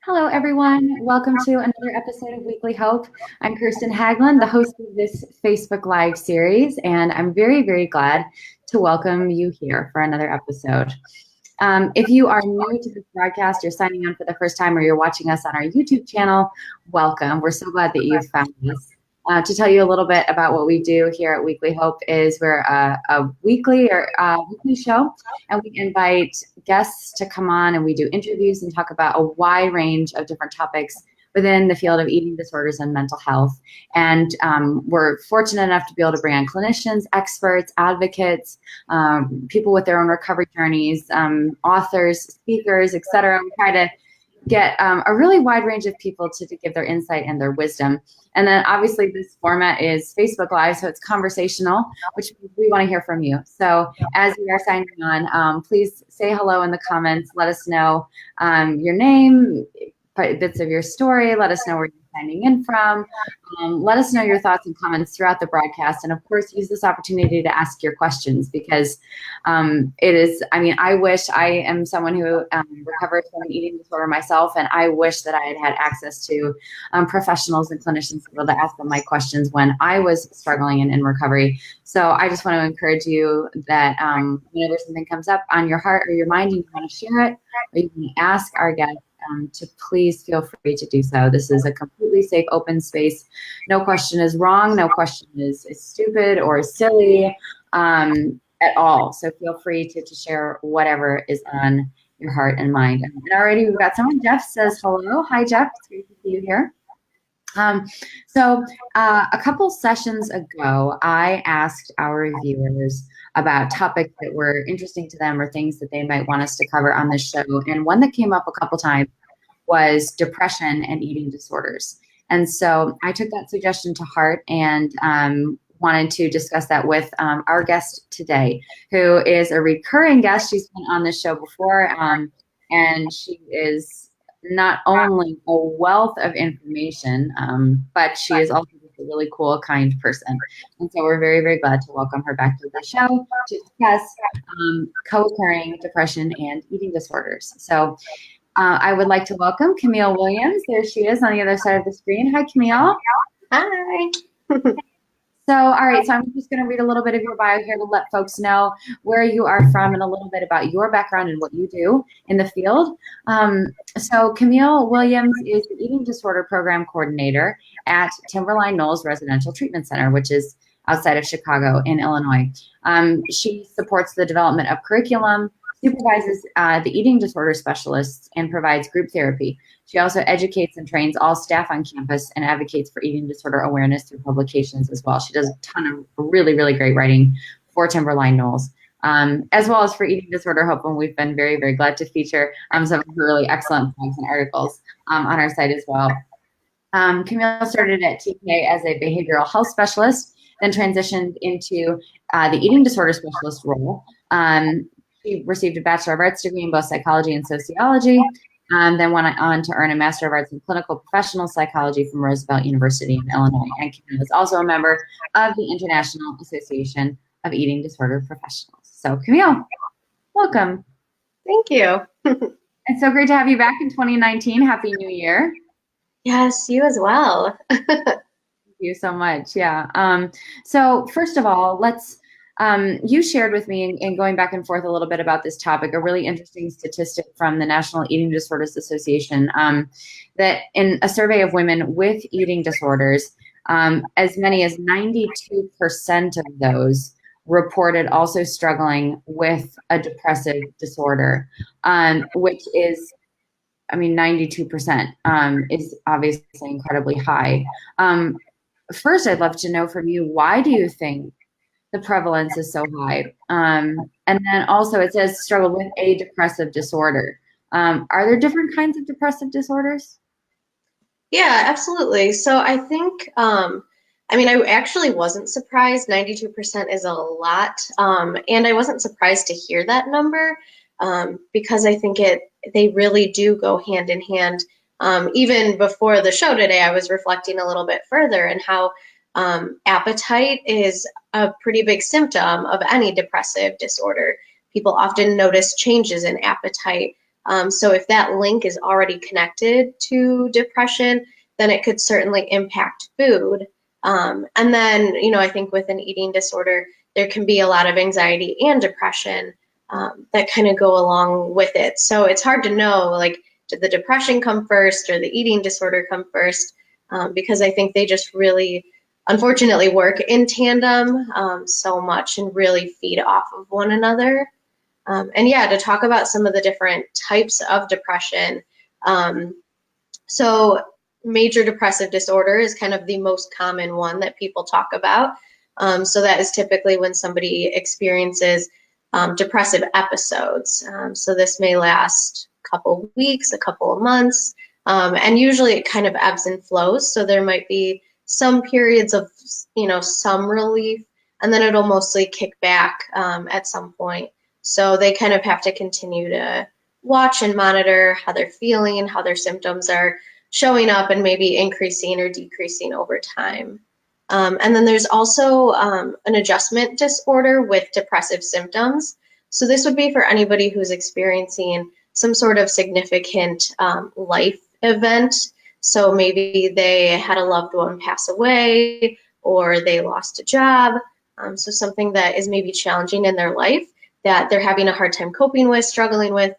Hello, everyone. Welcome to another episode of Weekly Hope. I'm Kirsten Haglund, the host of this Facebook Live series, and I'm very, very glad to welcome you here for another episode. If you are new to this broadcast, you're signing on for the first time, or you're watching us on our YouTube channel, welcome. We're so glad that you've found us. To tell you a little bit about what we do here at Weekly Hope is we're a weekly show, and we invite guests to come on and we do interviews and talk about a wide range of different topics within the field of eating disorders and mental health. And we're fortunate enough to be able to bring on clinicians, experts, advocates, people with their own recovery journeys, authors, speakers, etc. We try to get a really wide range of people to give their insight and their wisdom. And then obviously this format is Facebook Live, so it's conversational, which we want to hear from you. So as you are signing on, please say hello in the comments. Let us know your name, bits of your story. Let us know where you're signing in from. Let us know your thoughts and comments throughout the broadcast. And of course, use this opportunity to ask your questions because I wish I am someone who recovers from an eating disorder myself, and I wish that I had had access to professionals and clinicians to be able to ask them my questions when I was struggling and in recovery. So I just want to encourage you that whenever something comes up on your heart or your mind and you want to share it, or you can ask our guests, to please feel free to do so. This is a completely safe, open space. No question is wrong. No question is stupid or silly at all. So feel free to share whatever is on your heart and mind. And already we've got someone. Jeff says hello. Hi, Jeff. It's great to see you here. A couple sessions ago, I asked our viewers about topics that were interesting to them or things that they might want us to cover on this show. And one that came up a couple times was depression and eating disorders. And so I took that suggestion to heart and wanted to discuss that with our guest today, who is a recurring guest. She's been on this show before, and she is not only a wealth of information, but she is also a really cool, kind person. And so we're very, very glad to welcome her back to the show to discuss co-occurring depression and eating disorders. So I would like to welcome Camille Williams. There she is on the other side of the screen. Hi, Camille. Hi. So, all right, so I'm just going to read a little bit of your bio here to let folks know where you are from and a little bit about your background and what you do in the field. So Camille Williams is the Eating Disorder Program Coordinator at Timberline Knolls Residential Treatment Center, which is outside of Chicago in Illinois. She supports the development of curriculum, supervises the eating disorder specialists, and provides group therapy. She also educates and trains all staff on campus and advocates for eating disorder awareness through publications as well. She does a ton of really, really great writing for Timberline Knolls, as well as for Eating Disorder Hope, and we've been very, very glad to feature some of her really excellent blogs and articles on our site as well. Camille started at TK as a behavioral health specialist, then transitioned into the eating disorder specialist role. She received a Bachelor of Arts degree in both psychology and sociology, then went on to earn a Master of Arts in Clinical Professional Psychology from Roosevelt University in Illinois. And Camille is also a member of the International Association of Eating Disorder Professionals. So Camille, welcome. Thank you. It's so great to have you back in 2019. Happy New Year. Yes, you as well. Thank you so much. Yeah. So first of all, you shared with me, in going back and forth a little bit about this topic, a really interesting statistic from the National Eating Disorders Association, that in a survey of women with eating disorders, as many as 92% of those reported also struggling with a depressive disorder, which is, 92% is obviously incredibly high. First, I'd love to know from you, why do you think the prevalence is so high? And then also it says struggle with a depressive disorder. Are there different kinds of depressive disorders? Yeah, absolutely. So I think, I actually wasn't surprised. 92% is a lot. And I wasn't surprised to hear that number because I think they really do go hand in hand. Even before the show today, I was reflecting a little bit further and how appetite is a pretty big symptom of any depressive disorder. People often notice changes in appetite So if that link is already connected to depression, then it could certainly impact food. And then, I think with an eating disorder, there can be a lot of anxiety and depression that kind of go along with it. So it's hard to know, like, did the depression come first or the eating disorder come first? Because I think they just really, unfortunately, work in tandem so much and really feed off of one another. And yeah, to talk about some of the different types of depression. So major depressive disorder is kind of the most common one that people talk about. So that is typically when somebody experiences depressive episodes. So this may last a couple weeks, a couple of months, and usually it kind of ebbs and flows. So there might be some periods of, some relief, and then it'll mostly kick back at some point. So they kind of have to continue to watch and monitor how they're feeling, how their symptoms are showing up, and maybe increasing or decreasing over time. And then there's also an adjustment disorder with depressive symptoms. So this would be for anybody who's experiencing some sort of significant life event. So maybe they had a loved one pass away, or they lost a job. So something that is maybe challenging in their life that they're having a hard time coping with, struggling with.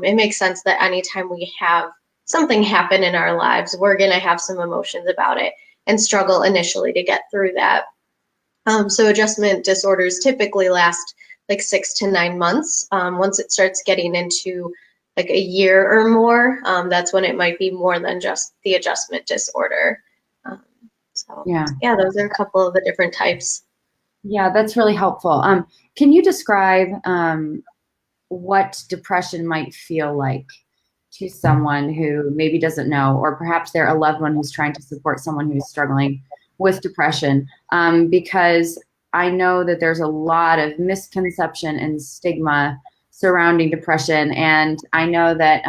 It makes sense that anytime we have something happen in our lives, we're going to have some emotions about it and struggle initially to get through that. So adjustment disorders typically last like 6 to 9 months. Once it starts getting into like a year or more, that's when it might be more than just the adjustment disorder. So yeah, those are a couple of the different types. Yeah, that's really helpful. Can you describe what depression might feel like to someone who maybe doesn't know, or perhaps they're a loved one who's trying to support someone who's struggling with depression? Because I know that there's a lot of misconception and stigma surrounding depression. And I know that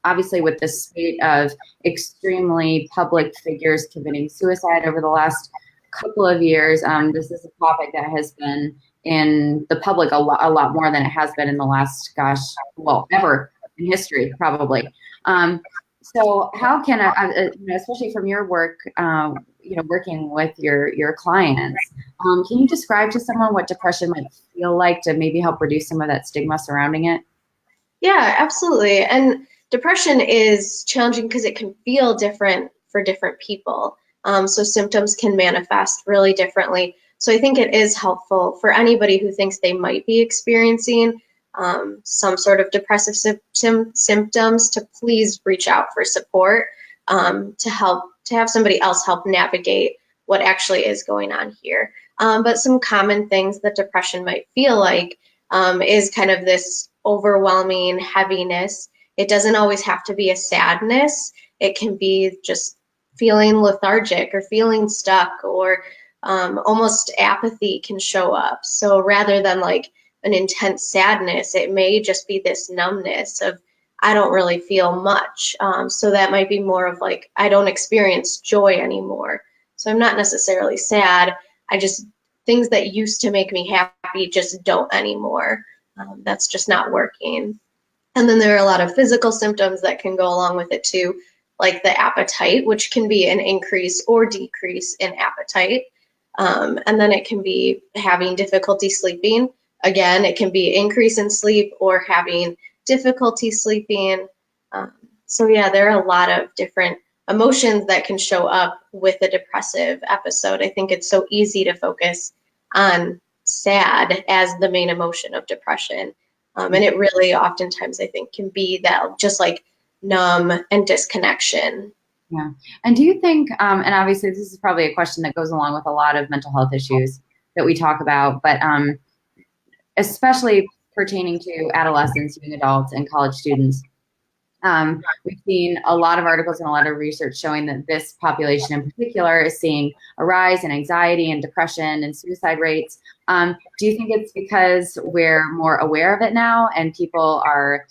obviously with the spate of extremely public figures committing suicide over the last couple of years, this is a topic that has been in the public a lot more than it has been in the last, ever in history, probably. So how can especially from your work, working with your clients, can you describe to someone what depression might feel like to maybe help reduce some of that stigma surrounding it? Yeah, absolutely. And depression is challenging because it can feel different for different people. So symptoms can manifest really differently. So I think it is helpful for anybody who thinks they might be experiencing some sort of depressive symptoms to please reach out for support, to have somebody else help navigate what actually is going on here. But some common things that depression might feel like is kind of this overwhelming heaviness. It doesn't always have to be a sadness. It can be just feeling lethargic or feeling stuck, or almost apathy can show up. So rather than like an intense sadness, it may just be this numbness of, I don't really feel much. So that might be more of like, I don't experience joy anymore. So I'm not necessarily sad. Things that used to make me happy just don't anymore. That's just not working. And then there are a lot of physical symptoms that can go along with it too, like the appetite, which can be an increase or decrease in appetite. And then it can be having difficulty sleeping. Again, it can be increase in sleep or having difficulty sleeping. So yeah, there are a lot of different emotions that can show up with a depressive episode. I think it's so easy to focus on sad as the main emotion of depression. And it really oftentimes, I think, can be that just like numb and disconnection. Yeah. And do you think, and obviously this is probably a question that goes along with a lot of mental health issues that we talk about, but especially pertaining to adolescents, young adults, and college students, we've seen a lot of articles and a lot of research showing that this population in particular is seeing a rise in anxiety and depression and suicide rates. Do you think it's because we're more aware of it now and people are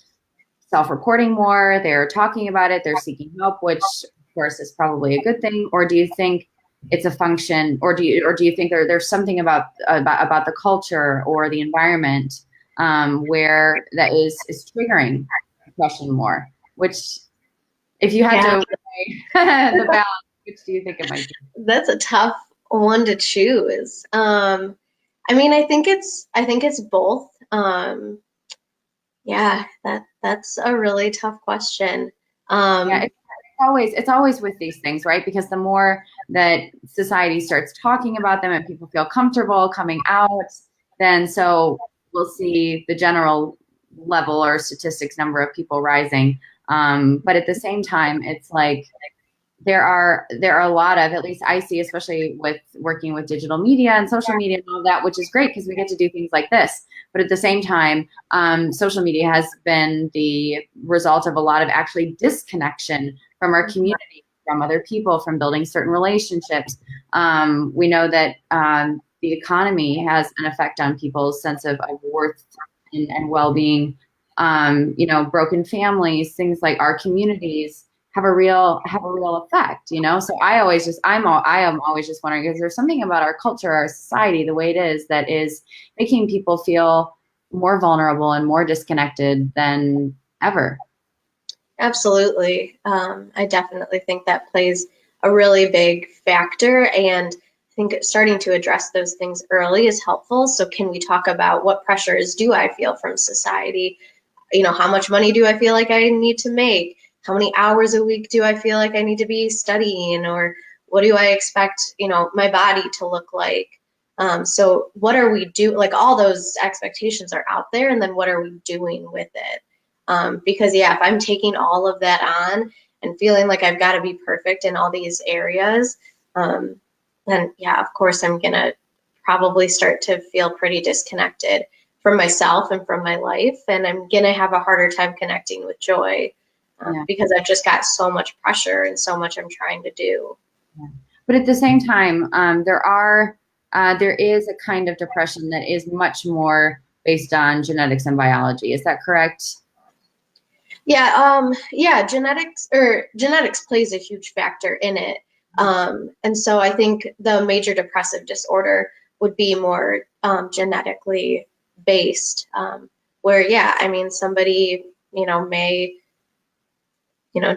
self-reporting more, they're talking about it, they're seeking help, which of course is probably a good thing? Or do you think it's a function, or do you think there's something about the culture or the environment where that is triggering depression more? Which, if you had to weigh the balance, which do you think it might be? That's a tough one to choose. I mean, I think it's both. Yeah, that's a really tough question. Yeah, it's always with these things, right? Because the more that society starts talking about them and people feel comfortable coming out, then so we'll see the general level or statistics number of people rising. But at the same time, it's like there are a lot of, at least I see, especially with working with digital media and social media and all that, which is great because we get to do things like this. But at the same time, social media has been the result of a lot of actually disconnection from our community, from other people, from building certain relationships. We know that the economy has an effect on people's sense of worth and well-being. Broken families, things like our communities have a real effect, So I am always just wondering, is there something about our culture, our society, the way it is, that is making people feel more vulnerable and more disconnected than ever? Absolutely. I definitely think that plays a really big factor, and I think starting to address those things early is helpful. So can we talk about what pressures do I feel from society? How much money do I feel like I need to make? How many hours a week do I feel like I need to be studying? Or what do I expect, my body to look like? So what are we like all those expectations are out there, and then what are we doing with it? Because if I'm taking all of that on and feeling like I've got to be perfect in all these areas, then of course I'm going to probably start to feel pretty disconnected from myself and from my life. And I'm going to have a harder time connecting with joy because I've just got so much pressure and so much I'm trying to do. Yeah. But at the same time, there is a kind of depression that is much more based on genetics and biology. Is that correct? Yeah, genetics plays a huge factor in it. And so I think the major depressive disorder would be more genetically based, where, somebody, may,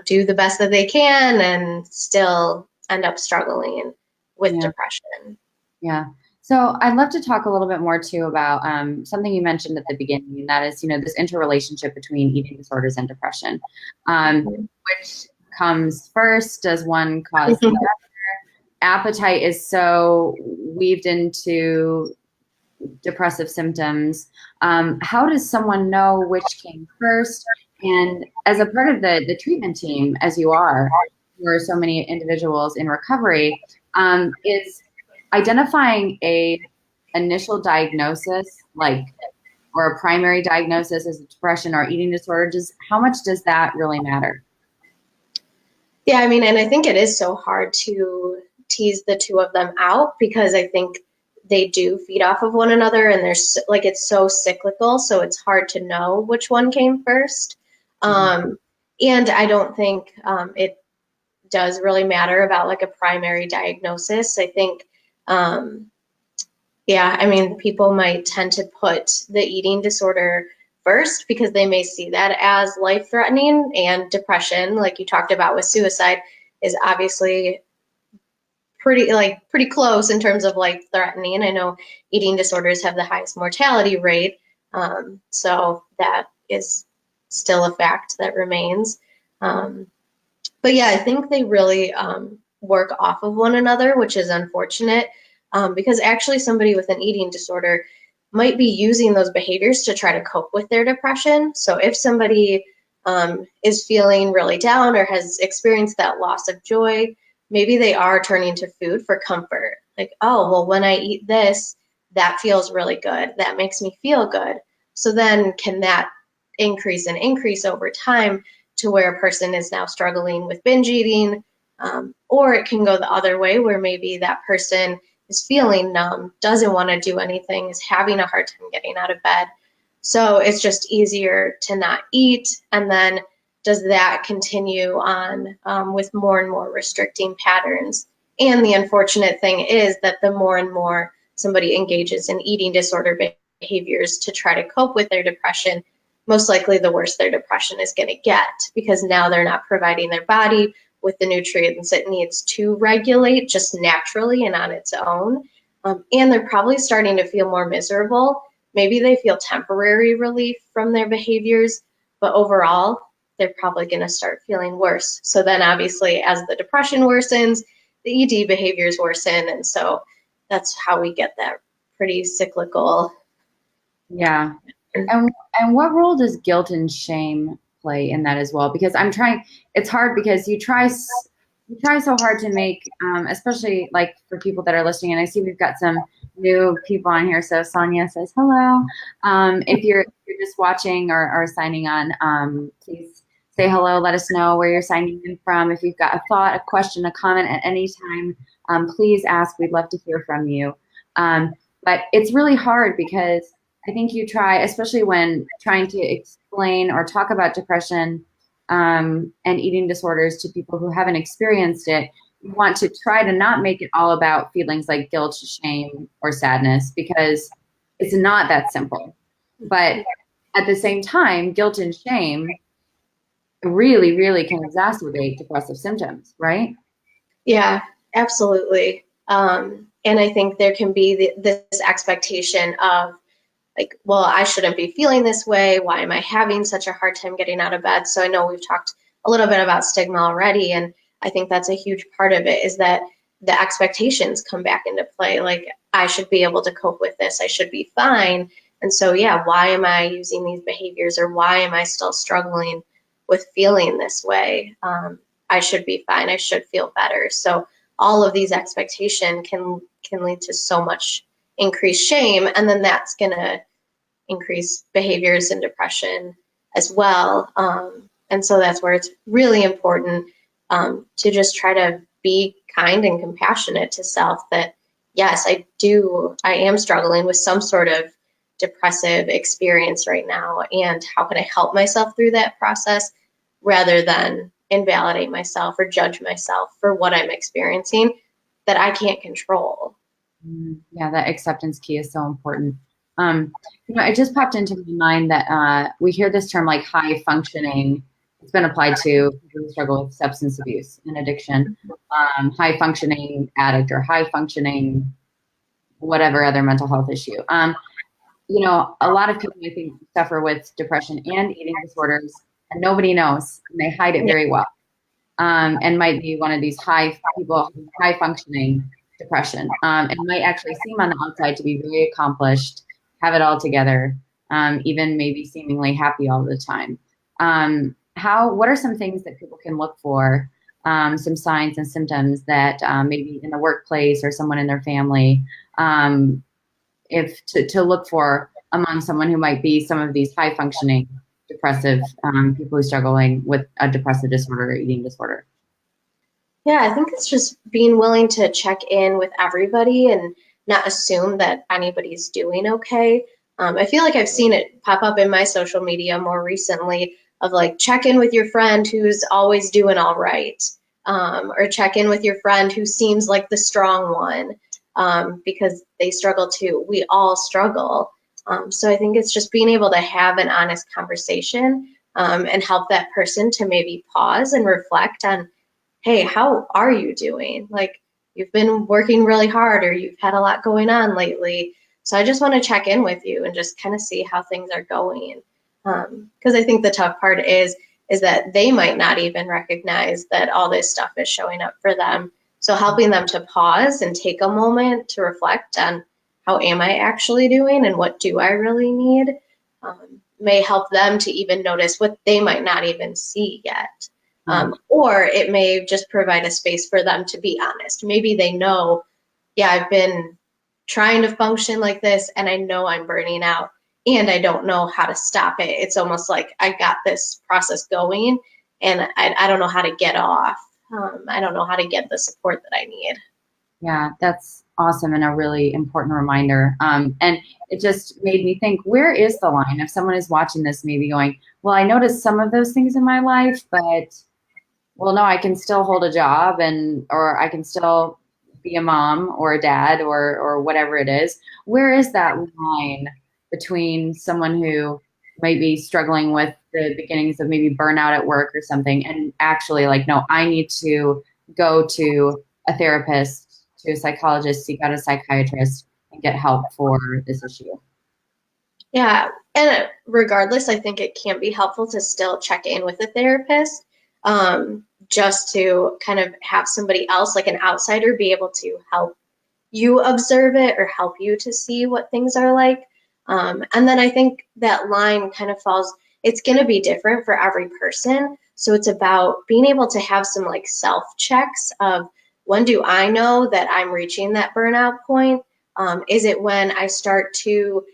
do the best that they can and still end up struggling with depression. Yeah. So I'd love to talk a little bit more too about something you mentioned at the beginning, and that is, this interrelationship between eating disorders and depression. Which comes first? Does one cause the other? Appetite is so weaved into depressive symptoms. How does someone know which came first? And as a part of the treatment team, as you are, for so many individuals in recovery, is identifying a initial diagnosis, or a primary diagnosis as depression or eating disorder, how much does that really matter? Yeah, and I think it is so hard to tease the two of them out, because I think they do feed off of one another, and there's it's so cyclical, so it's hard to know which one came first. And I don't think it does really matter about a primary diagnosis. I think people might tend to put the eating disorder first because they may see that as life-threatening, and depression, like you talked about with suicide, is obviously pretty close in terms of life-threatening. I know eating disorders have the highest mortality rate, so that is still a fact that remains. But I think they really work off of one another, which is unfortunate, because actually somebody with an eating disorder might be using those behaviors to try to cope with their depression. So if somebody is feeling really down or has experienced that loss of joy, maybe they are turning to food for comfort. Oh, well, when I eat this, that feels really good. That makes me feel good. So then can that increase and increase over time to where a person is now struggling with binge eating? Or it can go the other way, where maybe that person is feeling numb, doesn't want to do anything, is having a hard time getting out of bed. So it's just easier to not eat. And then does that continue on with more and more restricting patterns? And the unfortunate thing is that the more and more somebody engages in eating disorder behaviors to try to cope with their depression, most likely the worse their depression is going to get, because now they're not providing their body with the nutrients it needs to regulate just naturally and on its own. And they're probably starting to feel more miserable. Maybe they feel temporary relief from their behaviors, but overall, they're probably going to start feeling worse. So then obviously as the depression worsens, the ED behaviors worsen. And so that's how we get that pretty cyclical. Yeah. And what role does guilt and shame play in that as well? Because it's hard because you try so hard to make, especially like for people that are listening, and I see we've got some new people on here. So Sonia says hello. If you're just watching or signing on, please say hello. Let us know where you're signing in from. If you've got a thought, a question, a comment at any time, please ask. We'd love to hear from you. But it's really hard because I think you try, especially when trying to explain or talk about depression and eating disorders to people who haven't experienced it, you want to try to not make it all about feelings like guilt, shame, or sadness, because it's not that simple. But at the same time, guilt and shame really, really can exacerbate depressive symptoms, right? Yeah, absolutely. And I think there can be this expectation of, like, well, I shouldn't be feeling this way. Why am I having such a hard time getting out of bed? So I know we've talked a little bit about stigma already, and I think that's a huge part of it, is that the expectations come back into play. Like, I should be able to cope with this. I should be fine. And so, yeah, why am I using these behaviors, or why am I still struggling with feeling this way? I should be fine. I should feel better. So all of these expectations can lead to so much increased shame, and then that's going to increase behaviors and depression as well. And so that's where it's really important to just try to be kind and compassionate to self, that yes, I am struggling with some sort of depressive experience right now, and how can I help myself through that process, rather than invalidate myself or judge myself for what I'm experiencing that I can't control. Yeah, that acceptance key is so important. It just popped into my mind that we hear this term like high functioning. It's been applied to people who struggle with substance abuse and addiction, high functioning addict, or high functioning whatever other mental health issue. A lot of people, I think, suffer with depression and eating disorders, and nobody knows, and they hide it very well, and might be one of these high functioning depression, and might actually seem on the outside to be very accomplished, have it all together, even maybe seemingly happy all the time. What are some things that people can look for, some signs and symptoms that maybe in the workplace or someone in their family, to look for among someone who might be some of these high functioning depressive people who are struggling with a depressive disorder or eating disorder? Yeah, I think it's just being willing to check in with everybody and not assume that anybody's doing okay. I feel like I've seen it pop up in my social media more recently, of like, check in with your friend who's always doing all right, or check in with your friend who seems like the strong one, because they struggle too. We all struggle. So I think it's just being able to have an honest conversation, and help that person to maybe pause and reflect on, hey, how are you doing? Like, you've been working really hard, or you've had a lot going on lately. So I just want to check in with you and just kind of see how things are going. Because I think the tough part is that they might not even recognize that all this stuff is showing up for them. So helping them to pause and take a moment to reflect on, how am I actually doing and what do I really need, may help them to even notice what they might not even see yet. Or it may just provide a space for them to be honest. Maybe they know, yeah, I've been trying to function like this, and I know I'm burning out, and I don't know how to stop it. It's almost like I got this process going, and I don't know how to get off. I don't know how to get the support that I need. Yeah, that's awesome, and a really important reminder. And it just made me think, where is the line? If someone is watching this, maybe going, well, I noticed some of those things in my life, but well, no, I can still hold a job, or I can still be a mom or a dad or whatever it is. Where is that line between someone who might be struggling with the beginnings of maybe burnout at work or something, and actually like, no, I need to go to a therapist, to a psychologist, seek out a psychiatrist, and get help for this issue. Yeah, and regardless, I think it can be helpful to still check in with a therapist, just to kind of have somebody else, like an outsider, be able to help you observe it or help you to see what things are like. And then I think that line kind of falls, it's going to be different for every person. So it's about being able to have some like self checks of, when do I know that I'm reaching that burnout point? Is it when I start to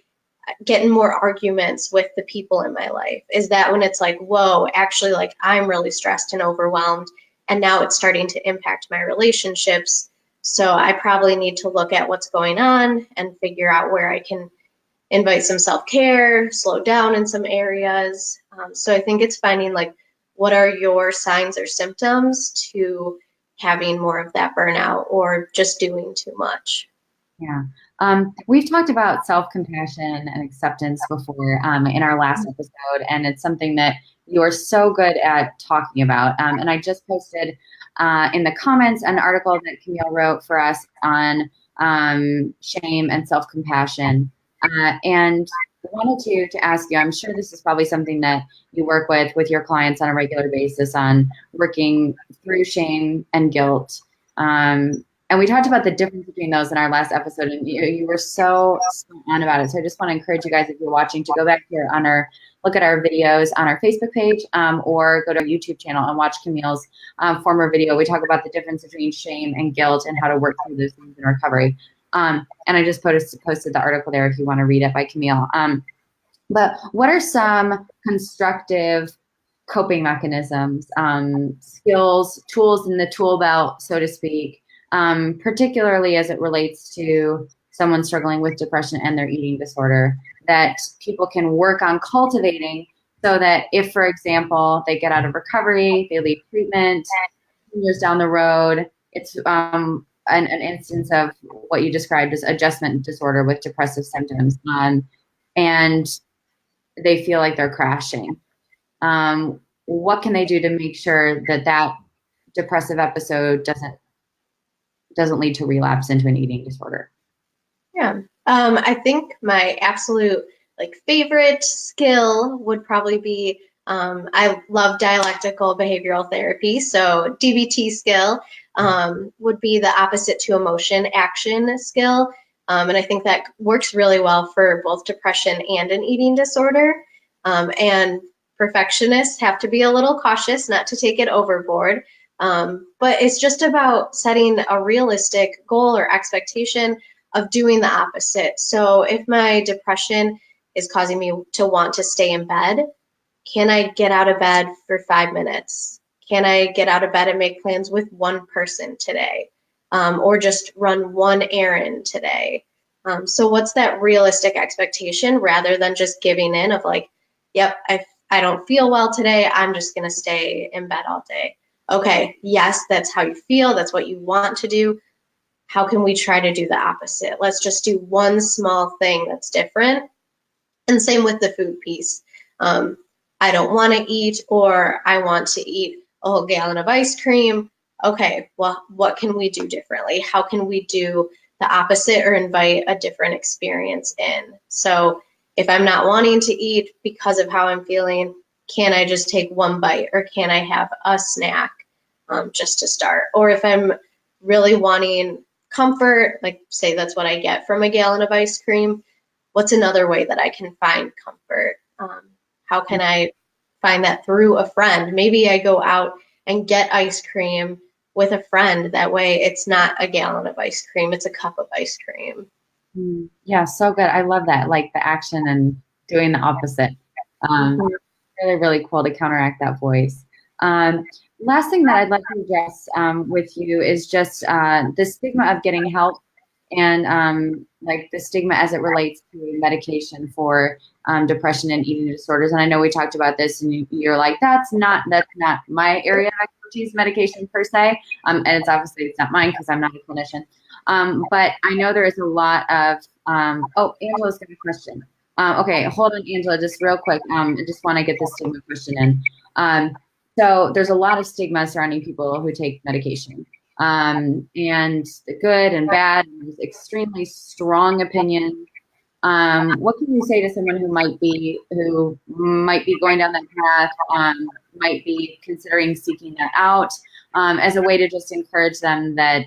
get in more arguments with the people in my life? Is that when it's like, whoa, actually, like I'm really stressed and overwhelmed, and now it's starting to impact my relationships? So I probably need to look at what's going on and figure out where I can invite some self-care, slow down in some areas. So I think it's finding like, what are your signs or symptoms to having more of that burnout or just doing too much? Yeah. We've talked about self-compassion and acceptance before in our last episode, and it's something that you are so good at talking about. And I just posted in the comments an article that Camille wrote for us on shame and self-compassion. And I wanted to ask you, I'm sure this is probably something that you work with your clients on a regular basis, on working through shame and guilt. And we talked about the difference between those in our last episode, and you were so on about it. So I just want to encourage you guys, if you're watching, to go back here on look at our videos on our Facebook page, or go to our YouTube channel and watch Camille's former video. We talk about the difference between shame and guilt and how to work through those things in recovery. And I just posted the article there if you want to read it, by Camille. But what are some constructive coping mechanisms, skills, tools in the tool belt, so to speak, particularly as it relates to someone struggling with depression and their eating disorder, that people can work on cultivating, so that if, for example, they get out of recovery, they leave treatment, years down the road, it's an instance of what you described as adjustment disorder with depressive symptoms, and they feel like they're crashing. What can they do to make sure that depressive episode doesn't lead to relapse into an eating disorder? Yeah, I think my absolute favorite skill would probably be, I love dialectical behavioral therapy, so DBT skill would be the opposite to emotion action skill. And I think that works really well for both depression and an eating disorder. And perfectionists have to be a little cautious not to take it overboard. But it's just about setting a realistic goal or expectation of doing the opposite. So if my depression is causing me to want to stay in bed, can I get out of bed for 5 minutes? Can I get out of bed and make plans with one person today? Or just run one errand today? So what's that realistic expectation, rather than just giving in of like, yep, I don't feel well today, I'm just going to stay in bed all day. Okay, yes, that's how you feel, that's what you want to do. How can we try to do the opposite? Let's just do one small thing that's different. And same with the food piece. I don't want to eat, or I want to eat a whole gallon of ice cream. Okay, well, what can we do differently? How can we do the opposite or invite a different experience in? So if I'm not wanting to eat because of how I'm feeling, can I just take one bite, or can I have a snack just to start? Or if I'm really wanting comfort, like say that's what I get from a gallon of ice cream, what's another way that I can find comfort? How can I find that through a friend? Maybe I go out and get ice cream with a friend. That way it's not a gallon of ice cream, it's a cup of ice cream. Yeah, so good. I love that, like the action and doing the opposite. Really, really cool to counteract that voice. Last thing that I'd like to address with you is just the stigma of getting help, and like the stigma as it relates to medication for depression and eating disorders. And I know we talked about this, and you're like, that's not my area of expertise, medication per se. And it's not mine because I'm not a clinician. But I know there is a lot of, oh, Angela's got a question. Okay, hold on, Angela, just real quick. I just want to get the stigma question in. So there's a lot of stigma surrounding people who take medication, and the good and bad. There's extremely strong opinions. What can you say to someone who might be going down that path, might be considering seeking that out, as a way to just encourage them that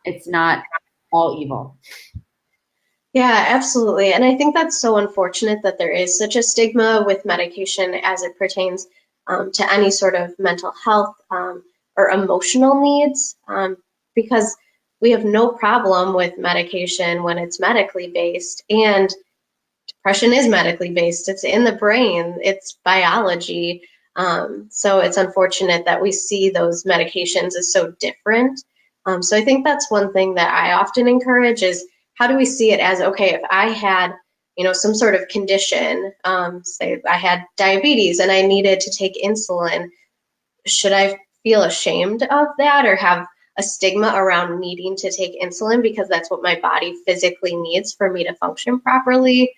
it's not all evil? Yeah, absolutely. And I think that's so unfortunate that there is such a stigma with medication as it pertains to any sort of mental health or emotional needs, because we have no problem with medication when it's medically based. And depression is medically based, it's in the brain, it's biology. So it's unfortunate that we see those medications as so different. So I think that's one thing that I often encourage is, how do we see it as, okay, if I had, some sort of condition, say I had diabetes and I needed to take insulin, should I feel ashamed of that or have a stigma around needing to take insulin because that's what my body physically needs for me to function properly?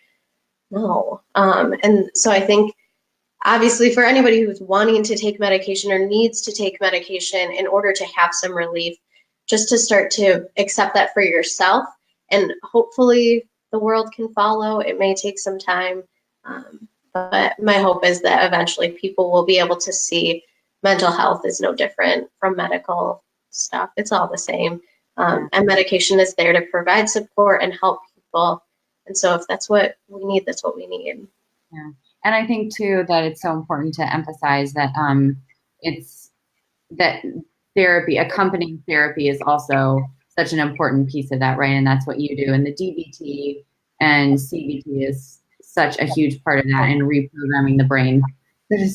No. And so I think, obviously, for anybody who's wanting to take medication or needs to take medication in order to have some relief, just to start to accept that for yourself, and hopefully the world can follow. It may take some time, but my hope is that eventually people will be able to see mental health is no different from medical stuff. It's all the same. And medication is there to provide support and help people. And so if that's what we need, that's what we need. Yeah. And I think too that it's so important to emphasize that it's that therapy, accompanying therapy, is also such an important piece of that, right? And that's what you do. And the DBT and CBT is such a huge part of that, and reprogramming the brain.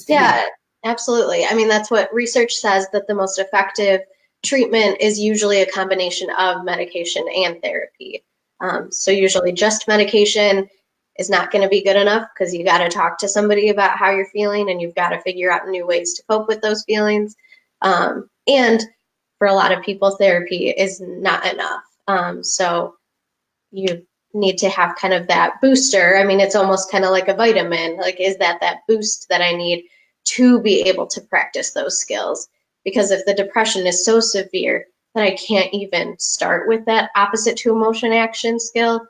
Yeah, absolutely. I mean, that's what research says, that the most effective treatment is usually a combination of medication and therapy. So usually just medication is not going to be good enough, because you got to talk to somebody about how you're feeling, and you've got to figure out new ways to cope with those feelings. And for a lot of people, therapy is not enough. So you need to have kind of that booster. I mean, it's almost kind of like a vitamin. Like, is that boost that I need to be able to practice those skills? Because if the depression is so severe that I can't even start with that opposite to emotion action skill,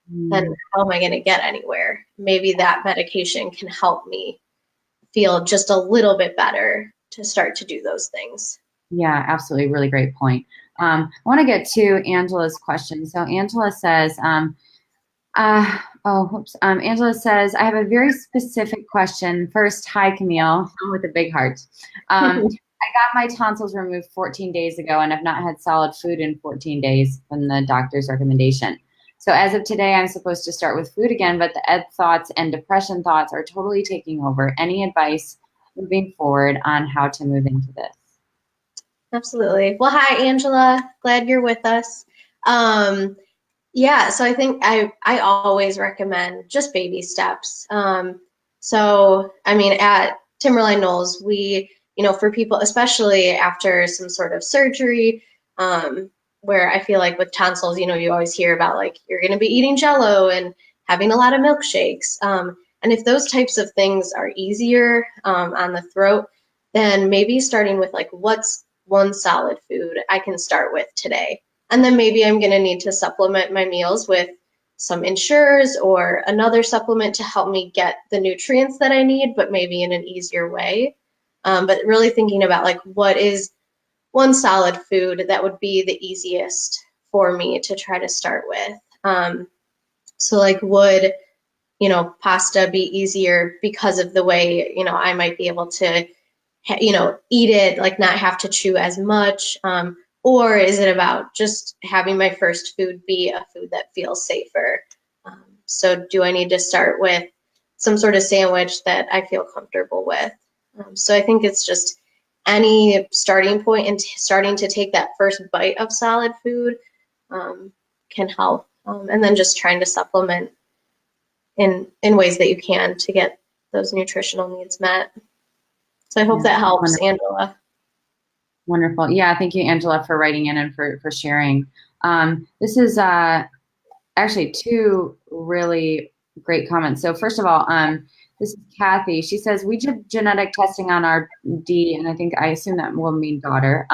then how am I going to get anywhere? Maybe that medication can help me feel just a little bit better to start to do those things. Yeah, absolutely. Really great point. I want to get to Angela's question. So Angela says, Angela says, I have a very specific question. First, hi, Camille, with a big heart. I got my tonsils removed 14 days ago and have not had solid food in 14 days from the doctor's recommendation. So as of today, I'm supposed to start with food again, but the ed thoughts and depression thoughts are totally taking over. Any advice moving forward on how to move into this? Absolutely. Well, hi, Angela. Glad you're with us. Yeah, so I think I always recommend just baby steps. So, I mean, at Timberline Knolls, we, for people, especially after some sort of surgery, where I feel like with tonsils, you always hear about, like, you're going to be eating Jell-O and having a lot of milkshakes. And if those types of things are easier on the throat, then maybe starting with, like, what's one solid food I can start with today. And then maybe I'm going to need to supplement my meals with some Ensures or another supplement to help me get the nutrients that I need, but maybe in an easier way. But really thinking about, like, what is one solid food that would be the easiest for me to try to start with. So, like, would, pasta be easier because of the way, I might be able to, eat it, like, not have to chew as much? Or is it about just having my first food be a food that feels safer? So do I need to start with some sort of sandwich that I feel comfortable with? So I think it's just any starting point, and starting to take that first bite of solid food can help. And then just trying to supplement in ways that you can to get those nutritional needs met. So I hope that helps, wonderful. Angela. Wonderful. Yeah, thank you, Angela, for writing in and for sharing. This is actually two really great comments. So first of all, this is Kathy. She says, we did genetic testing on our D, and I assume that will mean daughter,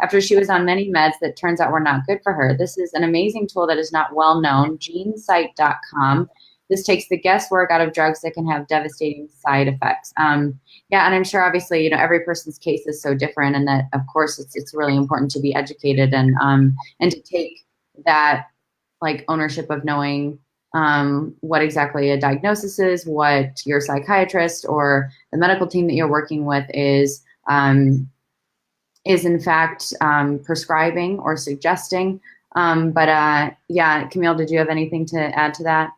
after she was on many meds that turns out were not good for her. This is an amazing tool that is not well known, genesite.com. This takes the guesswork out of drugs that can have devastating side effects. Yeah, and I'm sure obviously, every person's case is so different, and that of course it's really important to be educated and to take that like ownership of knowing what exactly a diagnosis is, what your psychiatrist or the medical team that you're working with is in fact prescribing or suggesting. Yeah, Camille, did you have anything to add to that?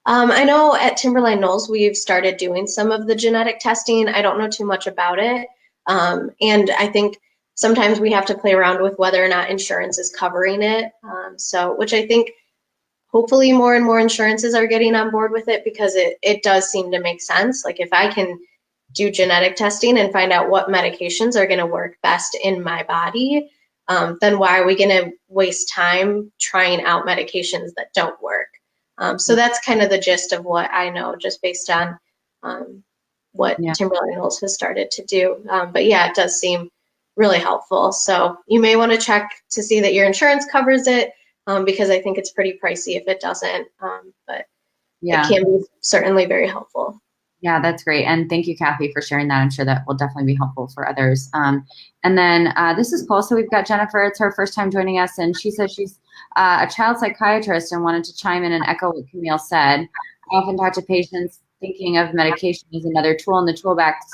I know at Timberline Knolls we've started doing some of the genetic testing. I don't know too much about it. And I think sometimes we have to play around with whether or not insurance is covering it. Which I think hopefully more and more insurances are getting on board with it, because it does seem to make sense. Like if I can do genetic testing and find out what medications are going to work best in my body, then why are we going to waste time trying out medications that don't work? So that's kind of the gist of what I know, just based on what Timberline Knolls has started to do. But yeah, it does seem really helpful. So you may want to check to see that your insurance covers it, because I think it's pretty pricey if it doesn't. But it can be certainly very helpful. Yeah, that's great. And thank you, Kathy, for sharing that. I'm sure that will definitely be helpful for others. And then this is cool. So we've got Jennifer. It's her first time joining us. And she says she's a child psychiatrist and wanted to chime in and echo what Camille said. I often talk to patients thinking of medication as another tool in the toolbox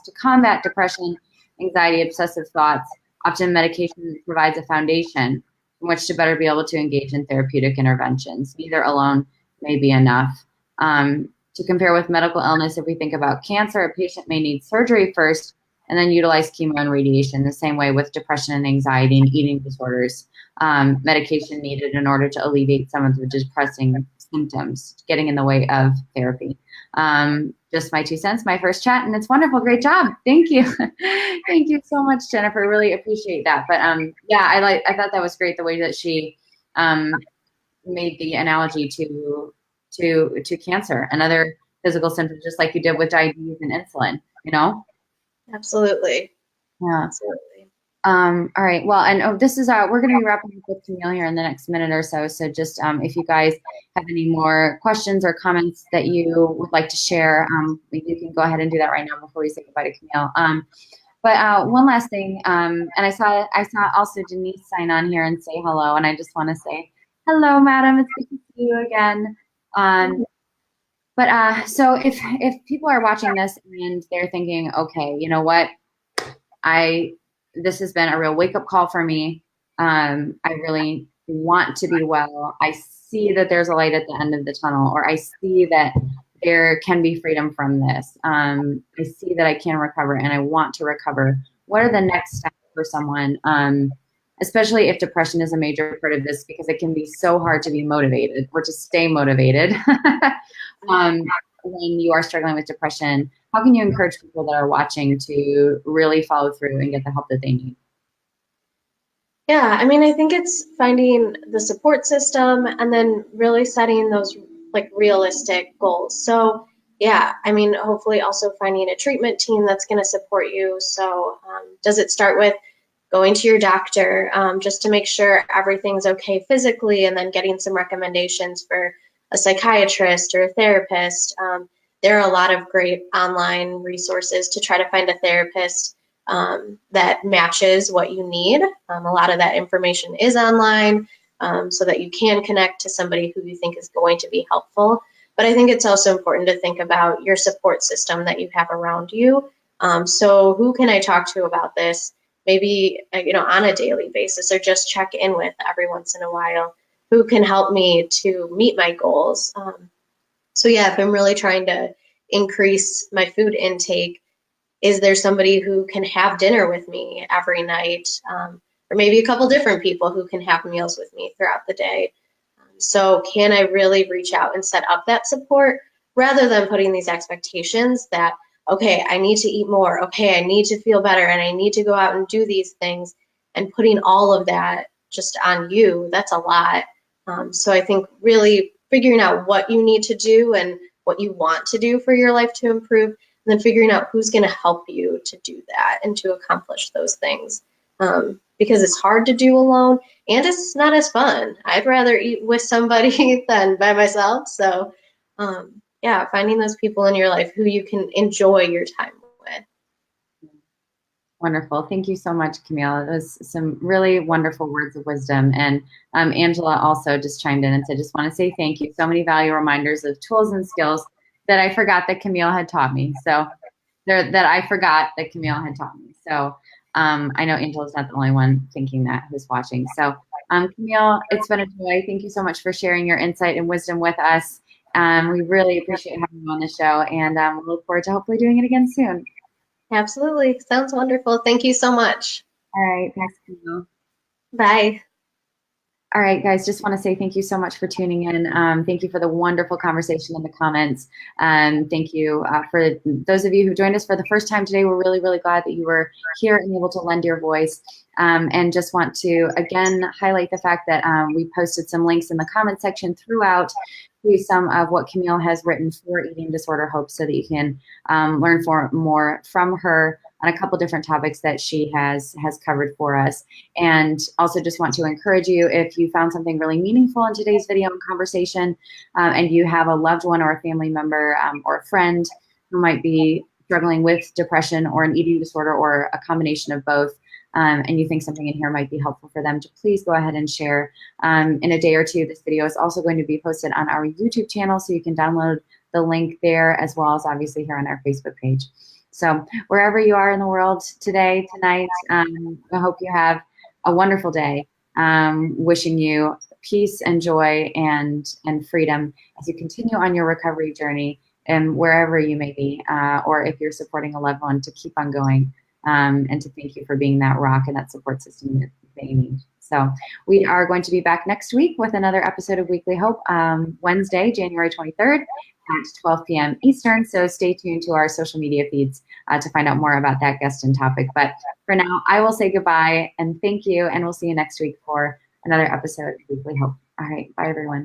to combat depression, anxiety, obsessive thoughts. Often medication provides a foundation from which to better be able to engage in therapeutic interventions. Neither alone may be enough. To compare with medical illness, if we think about cancer, a patient may need surgery first and then utilize chemo and radiation. The same way with depression and anxiety and eating disorders, medication needed in order to alleviate some of the depressing symptoms, getting in the way of therapy. Just my 2 cents, my first chat, and it's wonderful. Great job. Thank you. Thank you so much, Jennifer. Really appreciate that. But yeah, I thought that was great, the way that she made the analogy to cancer and other physical symptoms, just like you did with diabetes and insulin, Absolutely. Yeah. Absolutely. All right. Well, and this is we're going to be wrapping up with Camille here in the next minute or so. So just if you guys have any more questions or comments that you would like to share, you can go ahead and do that right now before we say goodbye to Camille. But one last thing, and I saw also Denise sign on here and say hello, and I just want to say hello, madam. It's good to see you again. So if people are watching this and they're thinking, okay, you know what, this has been a real wake-up call for me. I really want to be well. I see that there's a light at the end of the tunnel, or I see that there can be freedom from this. I see that I can recover and I want to recover. What are the next steps for someone? Especially if depression is a major part of this, because it can be so hard to be motivated or to stay motivated when you are struggling with depression. How can you encourage people that are watching to really follow through and get the help that they need? Yeah, I mean, I think it's finding the support system and then really setting those like realistic goals. So yeah, I mean, hopefully also finding a treatment team that's going to support you. So does it start with going to your doctor just to make sure everything's okay physically, and then getting some recommendations for a psychiatrist or a therapist? There are a lot of great online resources to try to find a therapist that matches what you need. A lot of that information is online, so that you can connect to somebody who you think is going to be helpful. But I think it's also important to think about your support system that you have around you. So who can I talk to about this? Maybe, on a daily basis, or just check in with every once in a while. Who can help me to meet my goals? So yeah, if I'm really trying to increase my food intake, is there somebody who can have dinner with me every night? Or maybe a couple different people who can have meals with me throughout the day. So can I really reach out and set up that support, rather than putting these expectations that, okay, I need to eat more. Okay, I need to feel better, and I need to go out and do these things, and putting all of that just on you. That's a lot. So I think really figuring out what you need to do and what you want to do for your life to improve, and then figuring out who's going to help you to do that and to accomplish those things. Because it's hard to do alone and it's not as fun. I'd rather eat with somebody than by myself. So, yeah, finding those people in your life who you can enjoy your time with. Wonderful. Thank you so much, Camille. It was some really wonderful words of wisdom. And Angela also just chimed in and said, just want to say thank you. So many value reminders of tools and skills that I forgot that Camille had taught me. So I forgot that Camille had taught me. So I know Angela's not the only one thinking that who's watching. So Camille, it's been a joy. Thank you so much for sharing your insight and wisdom with us. We really appreciate having you on the show, and we look forward to hopefully doing it again soon. Absolutely. Sounds wonderful. Thank you so much. All right. Thanks, Camille. Bye. All right, guys, just want to say thank you so much for tuning in. Thank you for the wonderful conversation in the comments. Thank you for those of you who joined us for the first time today. We're really, really glad that you were here and able to lend your voice. And just want to, again, highlight the fact that we posted some links in the comment section throughout to some of what Camille has written for Eating Disorder Hope, so that you can learn more from her on a couple different topics that she has covered for us. And also just want to encourage you, if you found something really meaningful in today's video and conversation, and you have a loved one or a family member or a friend who might be struggling with depression or an eating disorder or a combination of both, and you think something in here might be helpful for them, to please go ahead and share. In a day or two, this video is also going to be posted on our YouTube channel, so you can download the link there, as well as obviously here on our Facebook page. So wherever you are in the world today, tonight, I hope you have a wonderful day. Wishing you peace and joy and freedom as you continue on your recovery journey, and wherever you may be, or if you're supporting a loved one, to keep on going, and to thank you for being that rock and that support system that you need. So we are going to be back next week with another episode of Weekly Hope, Wednesday, January 23rd at 12 p.m. Eastern. So stay tuned to our social media feeds to find out more about that guest and topic. But for now, I will say goodbye and thank you, and we'll see you next week for another episode of Weekly Hope. All right, bye everyone.